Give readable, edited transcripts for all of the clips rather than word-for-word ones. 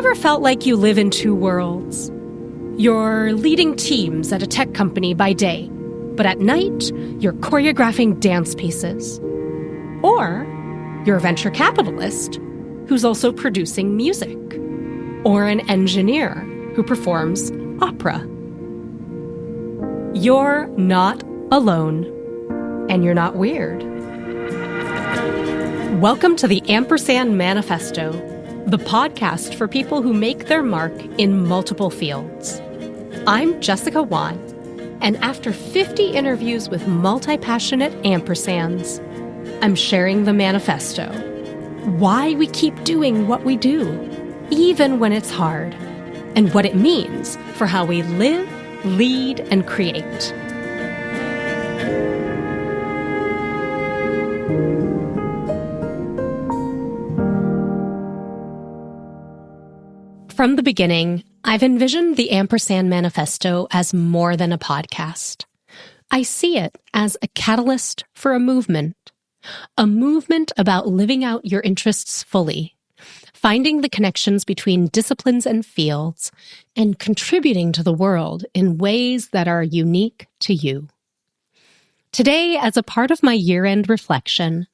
ever felt like you live in two worlds? You're leading teams at a tech company by day, but at night, you're choreographing dance pieces. Or you're a venture capitalist who's also producing music. Or an engineer who performs opera. You're not alone, and you're not weird. Welcome to the Ampersand Manifesto, the podcast for people who make their mark in multiple fields. I'm Jessica Wan, and after 50 interviews with multipassionate ampersands, I'm sharing the manifesto. Why we keep doing what we do, even when it's hard, and what it means for how we live, lead, and create. From the beginning, I've envisioned the Ampersand Manifesto as more than a podcast. I see it as a catalyst for a movement about living out your interests fully, finding the connections between disciplines and fields, and contributing to the world in ways that are unique to you. Today, as a part of my year-end reflection,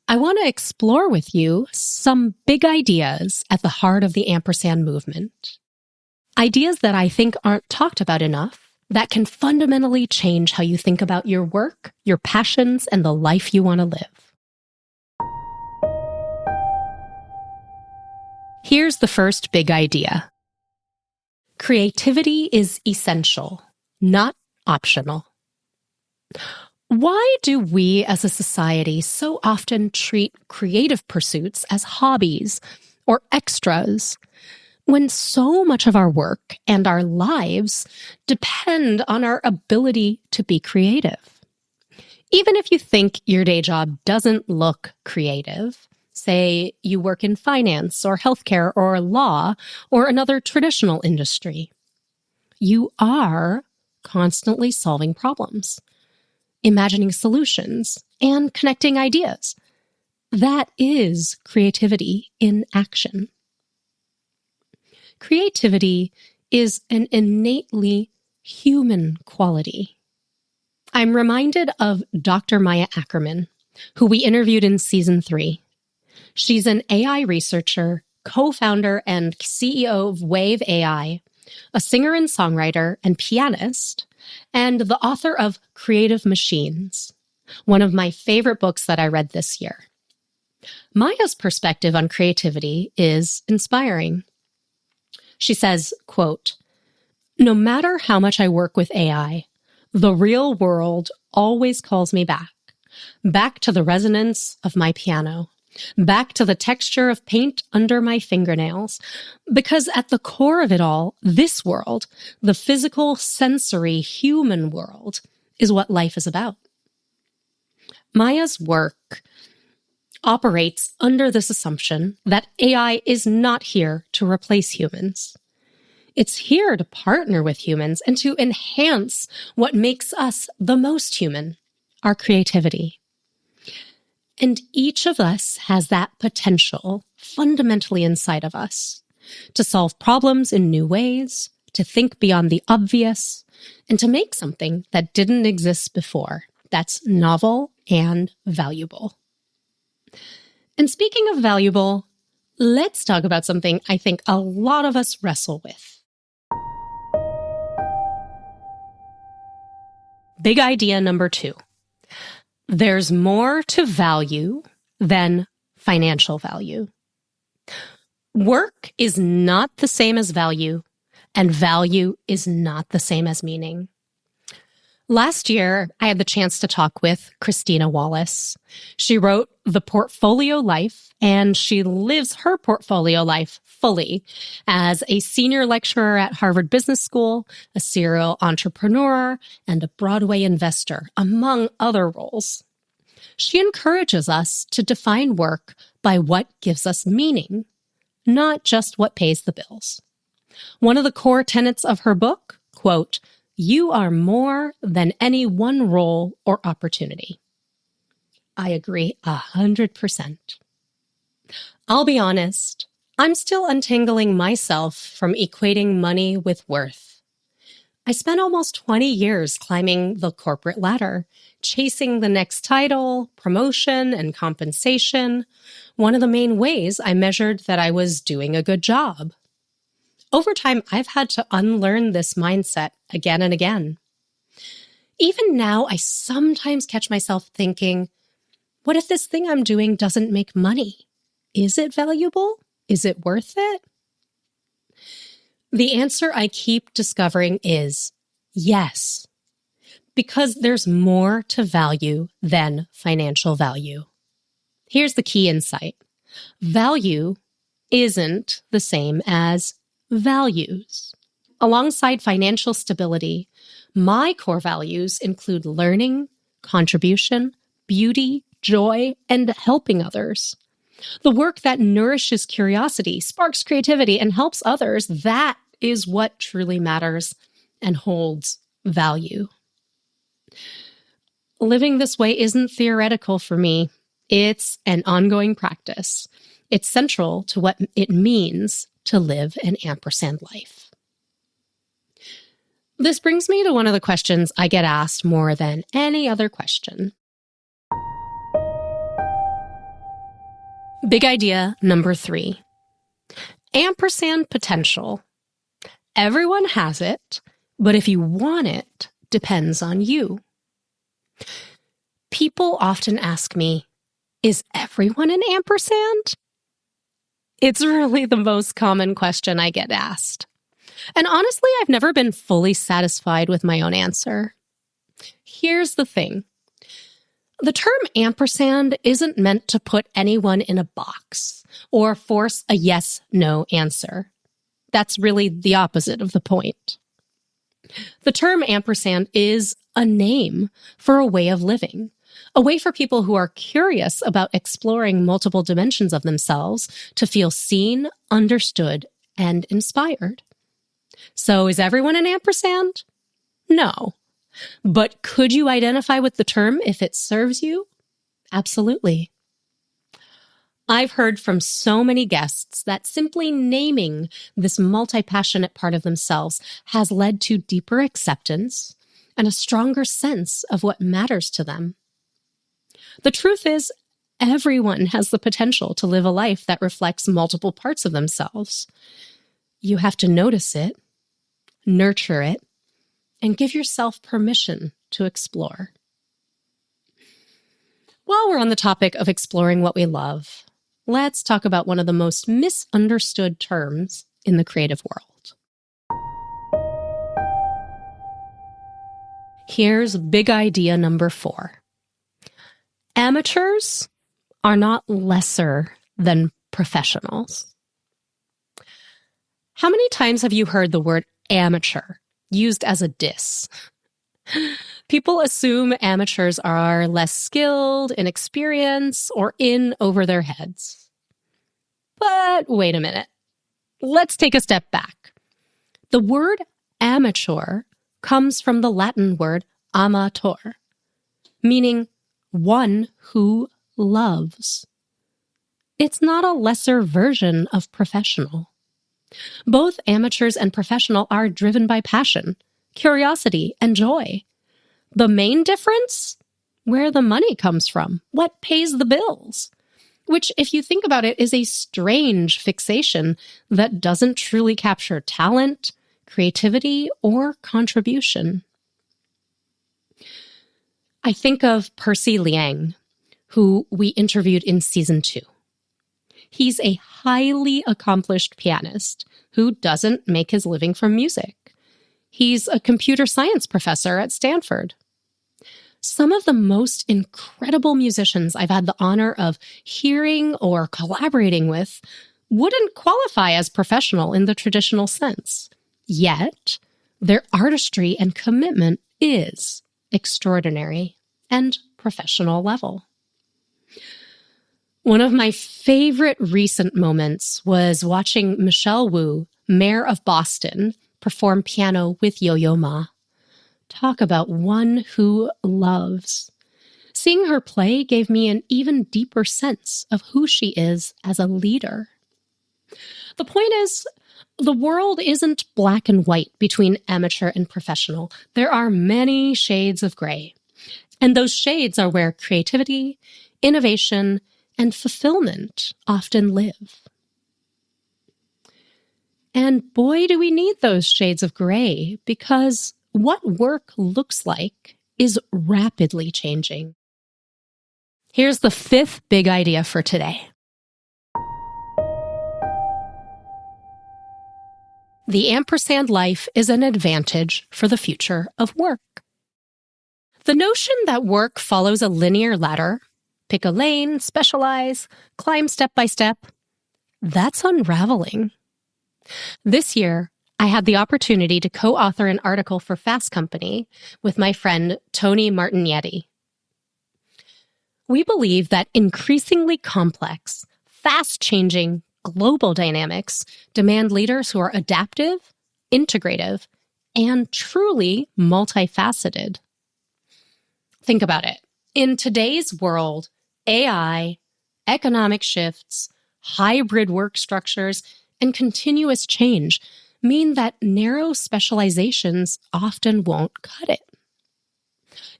I want to explore with you some big ideas at the heart of the ampersand movement. Ideas that I think aren't talked about enough, that can fundamentally change how you think about your work, your passions, and the life you want to live. Here's the first big idea. Creativity is essential, not optional. Why do we as a society so often treat creative pursuits as hobbies or extras when so much of our work and our lives depend on our ability to be creative? Even if you think your day job doesn't look creative, say you work in finance or healthcare or law or another traditional industry, you are constantly solving problems, imagining solutions, and connecting ideas. That is creativity in action. Creativity is an innately human quality. I'm reminded of Dr. Maya Ackerman, who we interviewed in season 3. She's an AI researcher, co-founder and CEO of Wave AI, a singer and songwriter and pianist, and the author of Creative Machines, one of my favorite books that I read this year. Maya's perspective on creativity is inspiring. She says, quote, "No matter how much I work with AI, the real world always calls me back to the resonance of my piano, back to the texture of paint under my fingernails, because at the core of it all, this world, the physical, sensory, human world, is what life is about." Maya's work operates under this assumption that AI is not here to replace humans. It's here to partner with humans and to enhance what makes us the most human, our creativity. And each of us has that potential fundamentally inside of us to solve problems in new ways, to think beyond the obvious, and to make something that didn't exist before that's novel and valuable. And speaking of valuable, let's talk about something I think a lot of us wrestle with. Big idea number 2. There's more to value than financial value. Work is not the same as value, and value is not the same as meaning. Last year, I had the chance to talk with Christina Wallace. She wrote The Portfolio Life, and she lives her portfolio life fully as a senior lecturer at Harvard Business School, a serial entrepreneur, and a Broadway investor, among other roles. She encourages us to define work by what gives us meaning, not just what pays the bills. One of the core tenets of her book, quote, "You are more than any one role or opportunity." I agree 100%. I'll be honest, I'm still untangling myself from equating money with worth. I spent almost 20 years climbing the corporate ladder, chasing the next title, promotion, and compensation. One of the main ways I measured that I was doing a good job. Over time, I've had to unlearn this mindset again and again. Even now, I sometimes catch myself thinking, what if this thing I'm doing doesn't make money? Is it valuable? Is it worth it? The answer I keep discovering is yes, because there's more to value than financial value. Here's the key insight. Value isn't the same as values. Alongside financial stability, my core values include learning, contribution, beauty, joy, and helping others. The work that nourishes curiosity, sparks creativity, and helps others, that is what truly matters and holds value. Living this way isn't theoretical for me. It's an ongoing practice. It's central to what it means to live an ampersand life. This brings me to one of the questions I get asked more than any other question. Big idea number 3. Ampersand potential. Everyone has it, but if you want it, depends on you. People often ask me, is everyone an ampersand? It's really the most common question I get asked. And honestly, I've never been fully satisfied with my own answer. Here's the thing. The term ampersand isn't meant to put anyone in a box or force a yes-no answer. That's really the opposite of the point. The term ampersand is a name for a way of living, a way for people who are curious about exploring multiple dimensions of themselves to feel seen, understood, and inspired. So is everyone an ampersand? No. But could you identify with the term if it serves you? Absolutely. I've heard from so many guests that simply naming this multipassionate part of themselves has led to deeper acceptance and a stronger sense of what matters to them. The truth is, everyone has the potential to live a life that reflects multiple parts of themselves. You have to notice it, nurture it, and give yourself permission to explore. While we're on the topic of exploring what we love, let's talk about one of the most misunderstood terms in the creative world. Here's big idea number 4. Amateurs are not lesser than professionals. How many times have you heard the word amateur used as a diss? People assume amateurs are less skilled, inexperienced, or in over their heads. But wait a minute. Let's take a step back. The word amateur comes from the Latin word amator, meaning one who loves. It's not a lesser version of professional. Both amateurs and professional are driven by passion, curiosity, and joy. The main difference? Where the money comes from, what pays the bills. Which, if you think about it, is a strange fixation that doesn't truly capture talent, creativity, or contribution. I think of Percy Liang, who we interviewed in season 2. He's a highly accomplished pianist who doesn't make his living from music. He's a computer science professor at Stanford. Some of the most incredible musicians I've had the honor of hearing or collaborating with wouldn't qualify as professional in the traditional sense. Yet, their artistry and commitment is extraordinary and professional level. One of my favorite recent moments was watching Michelle Wu, mayor of Boston, perform piano with Yo-Yo Ma. Talk about one who loves. Seeing her play gave me an even deeper sense of who she is as a leader. The point is, the world isn't black and white between amateur and professional. There are many shades of gray. And those shades are where creativity, innovation, and fulfillment often live. And boy, do we need those shades of gray, because what work looks like is rapidly changing. Here's the fifth big idea for today. The ampersand life is an advantage for the future of work. The notion that work follows a linear ladder, pick a lane, specialize, climb step by step, that's unraveling. This year, I had the opportunity to co-author an article for Fast Company with my friend Tony Martignetti. We believe that increasingly complex, fast-changing global dynamics demand leaders who are adaptive, integrative, and truly multifaceted. Think about it. In today's world, AI, economic shifts, hybrid work structures, and continuous change mean that narrow specializations often won't cut it.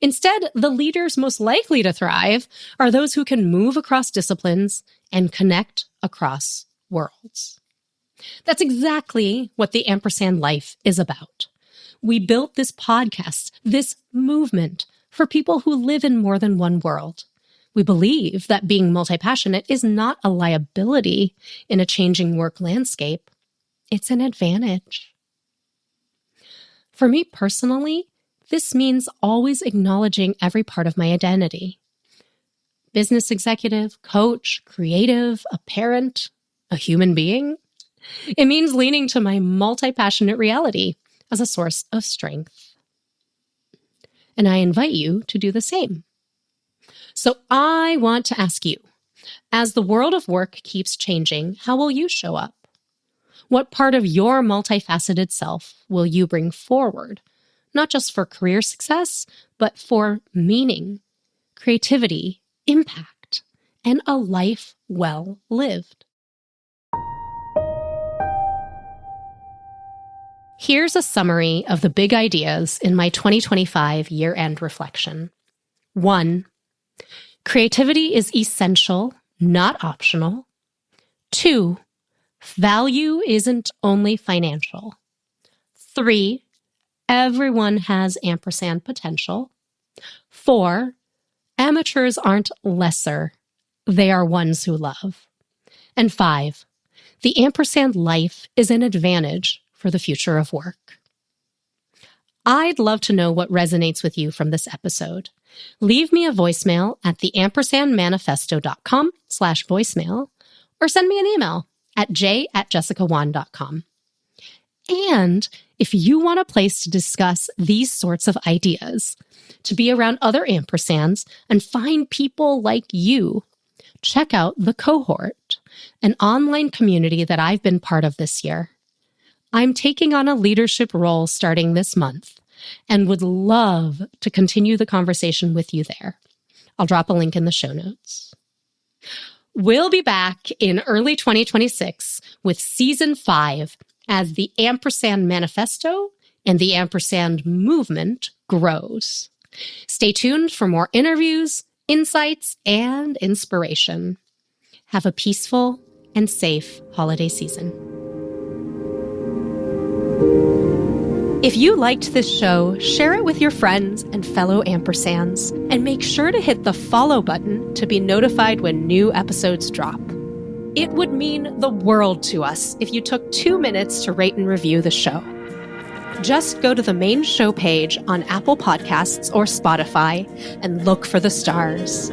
Instead, the leaders most likely to thrive are those who can move across disciplines and connect across worlds. That's exactly what the Ampersand Life is about. We built this podcast, this movement, for people who live in more than one world. We believe that being multipassionate is not a liability in a changing work landscape. It's an advantage. For me personally, this means always acknowledging every part of my identity. Business executive, coach, creative, a parent, a human being. It means leaning to my multi-passionate reality as a source of strength. And I invite you to do the same. So I want to ask you, as the world of work keeps changing, how will you show up? What part of your multifaceted self will you bring forward? Not just for career success, but for meaning, creativity, impact, and a life well lived. Here's a summary of the big ideas in my 2025 year-end reflection. 1. Creativity is essential, not optional. 2. Value isn't only financial. 3. Everyone has ampersand potential. 4. Amateurs aren't lesser. They are ones who love. And 5. The ampersand life is an advantage for the future of work. I'd love to know what resonates with you from this episode. Leave me a voicemail at theampersandmanifesto.com/voicemail or send me an email at j@jessicawan.com. And if you want a place to discuss these sorts of ideas, to be around other ampersands and find people like you, check out The Cohort, an online community that I've been part of this year. I'm taking on a leadership role starting this month and would love to continue the conversation with you there. I'll drop a link in the show notes. We'll be back in early 2026 with Season 5 as the Ampersand Manifesto and the Ampersand movement grows. Stay tuned for more interviews, insights, and inspiration. Have a peaceful and safe holiday season. If you liked this show, share it with your friends and fellow ampersands, and make sure to hit the follow button to be notified when new episodes drop. It would mean the world to us if you took 2 minutes to rate and review the show. Just go to the main show page on Apple Podcasts or Spotify and look for the stars.